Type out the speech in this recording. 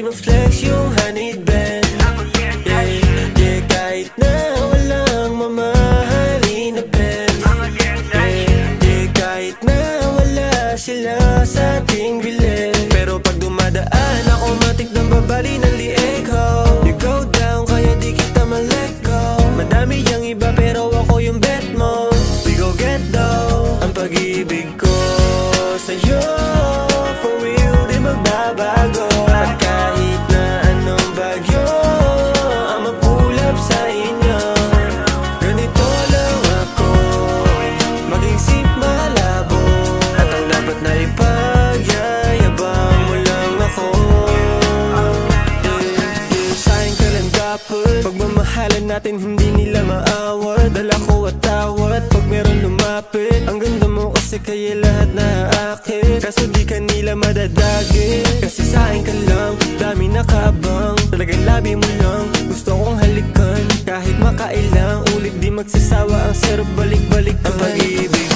ma-flex yung honey band. Yeah, yeah, kahit na walang mamahalin na pen. Yeah, kahit na wala sila sa ating bilhin. Pero pag dumadaan ako, matik ng babali ng lieg ko. You go down, kaya di kita ma-let go. Madami yung iba pero ako yung bet mo. We go get down. Ang pag-ibig ko sa'yo, for real, di magbabago. At kahit na anong bagyo ang mapulap sa inyo, ganito lang ako, maging sip malabo. At ang dapat na ipagyayabang mo lang ako. Sayang ka lang dapat, pagmamahalan natin hindi nila maawat. Dala ko at tawat pag meron lumapit. Ang ganda mo kasi kaya lahat na akin. Kaso di ka nila madadagin, kasi sayang ka lang, dami nakabang. Talagang labi mo lang, gusto kong halikan. Kahit makailang ulit di magsasawa ang sarap balik-balik ang pag-ibig